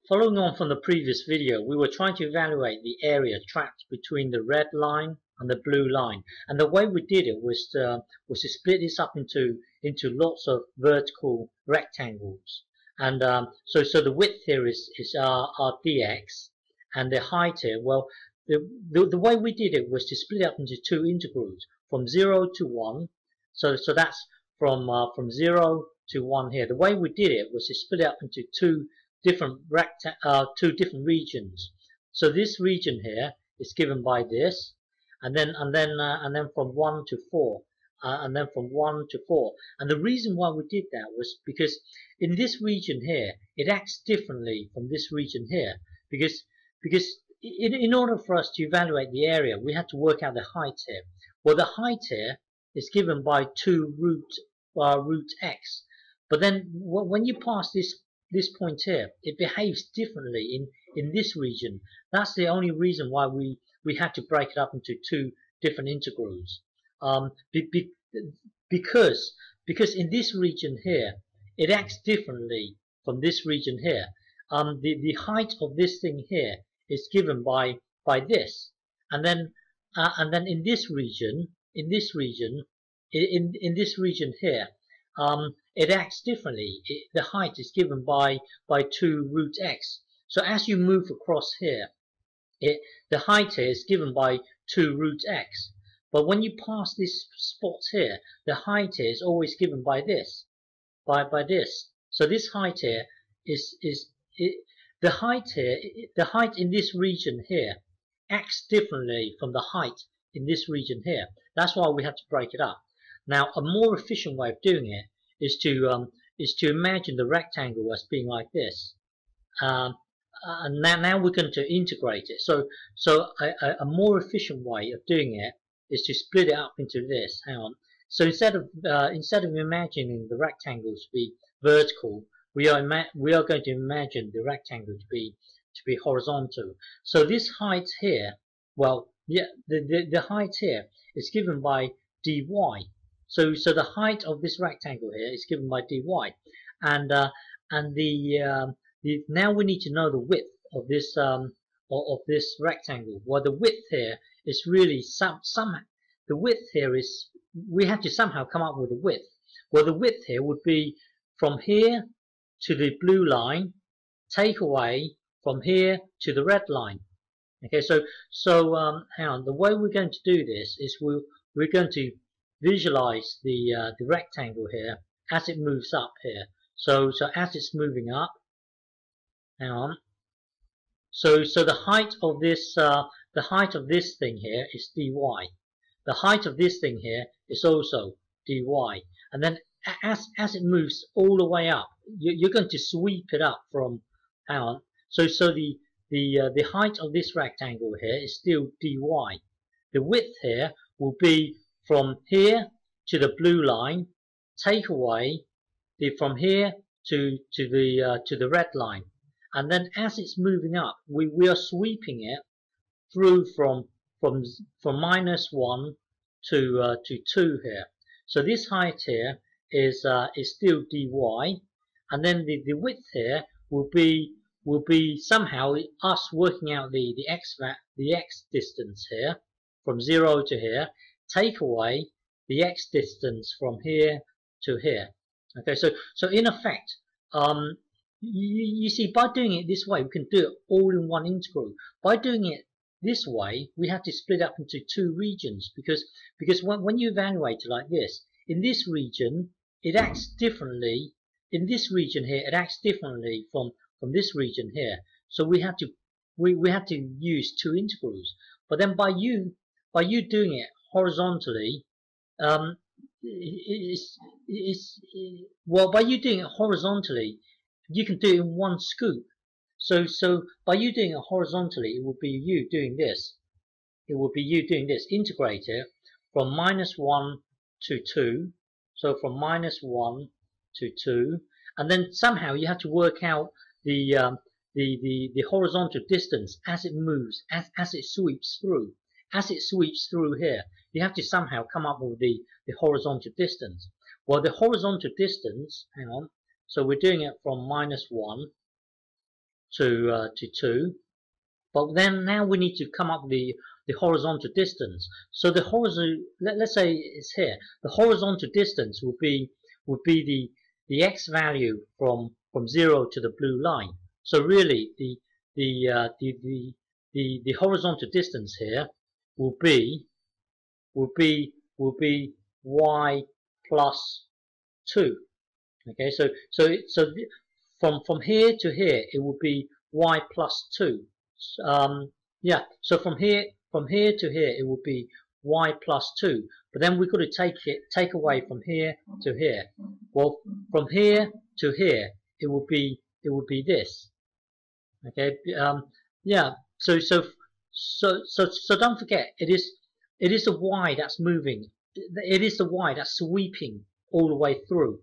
Following on from the previous video, we were trying to evaluate the area trapped between the red line and the blue line, and the way we did it was to split this up into lots of vertical rectangles. And so the width here is our dx, and the height here, well, the way we did it was to split it up into two integrals from 0 to 1. So that's from 0 to 1 here. The way we did it was to split it up into two different regions. So this region here is given by this, and then from 1 to 4, and then from 1 to 4. And the reason why we did that was because in this region here it acts differently from this region here, because in order for us to evaluate the area, we had to work out the height here. Well, the height here is given by 2 root x, but then when you pass this point here, it behaves differently in this region. That's the only reason why we had to break it up into two different integrals. Because in this region here, it acts differently from this region here. The height of this thing here is given by this, and then in this region here, it acts differently. The height is given by 2 root x. So as you move across here, the height here is given by 2 root x. But when you pass this spot here, the height here is always given by this, by this. So this height here the height in this region here acts differently from the height in this region here. That's why we have to break it up. Now, a more efficient way of doing it is to imagine the rectangle as being like this. And now we're going to integrate it. So a more efficient way of doing it is to split it up into this. Hang on. So instead of imagining the rectangle to be vertical, we are going to imagine the rectangle to be horizontal. So this height here, well, yeah, the height here is given by dy. So the height of this rectangle here is given by dy, and now we need to know the width of this rectangle. Well, the width here is really the width here is, we have to somehow come up with a width. Well, the width here would be from here to the blue line, take away from here to the red line. Okay, so hang on. The way we're going to do this is we're going to visualize the rectangle here as it moves up here. So as it's moving up, hang on. So the height of this thing here is dy. The height of this thing here is also dy. And then as it moves all the way up, you're going to sweep it up from, hang on. So the height of this rectangle here is still dy. The width here will be from here to the blue line, take away from here to the red line, and then as it's moving up, we are sweeping it through from -1 to 2 here. So this height here is still dy, and then the width here will be somehow us working out the x distance here from 0 to here, take away the x distance from here to here. Okay, so in effect, you see, by doing it this way, we can do it all in one integral. By doing it this way, we have to split up into two regions, because when you evaluate it like this, in this region it acts differently. In this region here, it acts differently from this region here. So we have to use two integrals. But then by you doing it horizontally, by you doing it horizontally, you can do it in one scoop. So by you doing it horizontally, it will be you doing this. It will be you doing this. Integrate it from -1 to 2. So from -1 to 2, and then somehow you have to work out the horizontal distance as it moves, as it sweeps through. As it sweeps through here, you have to somehow come up with the horizontal distance. Well, the horizontal distance, hang on, so we're doing it from -1 to 2. But then now we need to come up with the horizontal distance. So the horizontal, let's say it's here. The horizontal distance would be the x value from 0 to the blue line. So really the horizontal distance here will be y plus 2. Okay, so from here to here it will be y plus 2. Yeah, so from here to here it will be y plus 2. But then we've got to take away from here to here. Well, from here to here it will be this. Okay, yeah. So don't forget, it is the y that's moving. It is the y that's sweeping all the way through.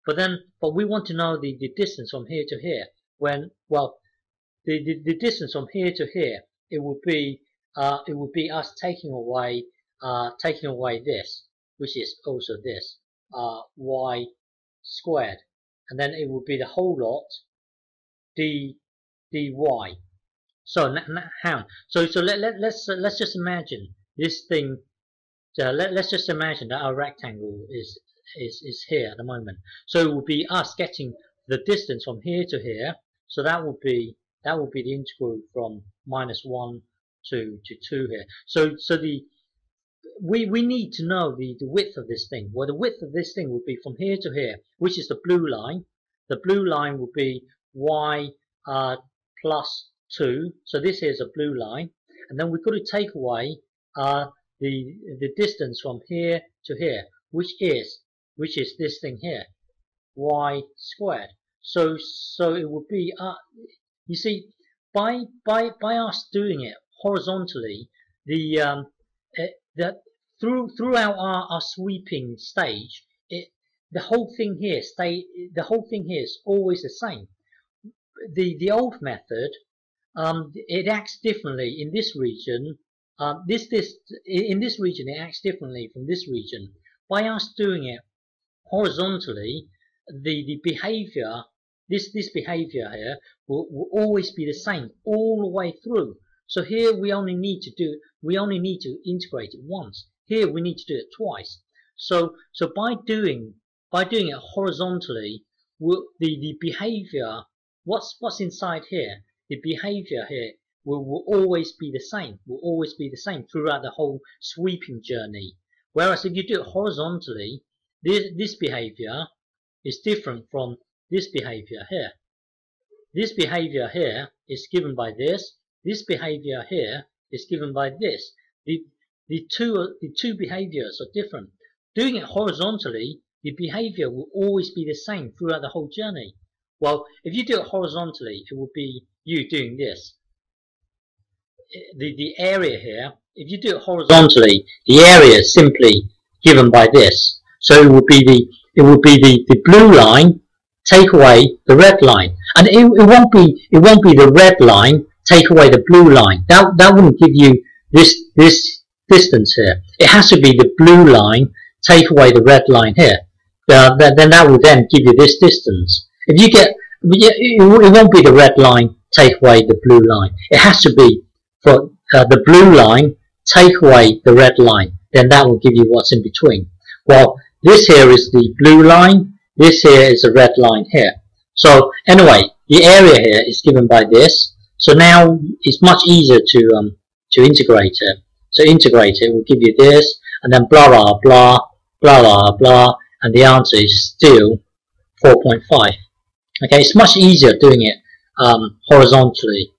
But we want to know the distance from here to here. The distance from here to here, it would be us taking away this, which is also this y squared, and then it would be the whole lot dy. So now, so let's just imagine this thing. Let's just imagine that our rectangle is here at the moment. So it will be us getting the distance from here to here. So that will be the integral from -1 to 2 here. So we need to know the width of this thing. Well, the width of this thing would be from here to here, which is the blue line. The blue line will be y plus 2. So this here is a blue line, and then we've got to take away the distance from here to here, which is this thing here, y squared. So it would be you see, by us doing it horizontally, throughout our sweeping stage, the whole thing here is always the same. The old method, it acts differently in this region. In this region it acts differently from this region. By us doing it horizontally, the behavior, this behavior here will always be the same all the way through. So here we only need to integrate it once. Here we need to do it twice. So by doing it horizontally, the behavior, what's inside here, the behavior here will always be the same. Will always be the same throughout the whole sweeping journey. Whereas if you do it horizontally, this behavior is different from this behavior here. This behavior here is given by this. This behavior here is given by this. The two behaviors are different. Doing it horizontally, the behavior will always be the same throughout the whole journey. Well, if you do it horizontally, it will be you doing this. The area here, if you do it horizontally, the area is simply given by this. So it will be the blue line take away the red line, and it won't be the red line take away the blue line. That wouldn't give you this distance here. It has to be the blue line take away the red line here. Then that will then give you this distance. If you get, it won't be the red line take away the blue line. It has to be for the blue line take away the red line. Then that will give you what's in between. Well, this here is the blue line. This here is the red line here. So anyway, the area here is given by this. So now it's much easier to integrate it. So integrate it will give you this, and then blah blah blah blah blah blah, and the answer is still 4.5. Okay, it's much easier doing it horizontally.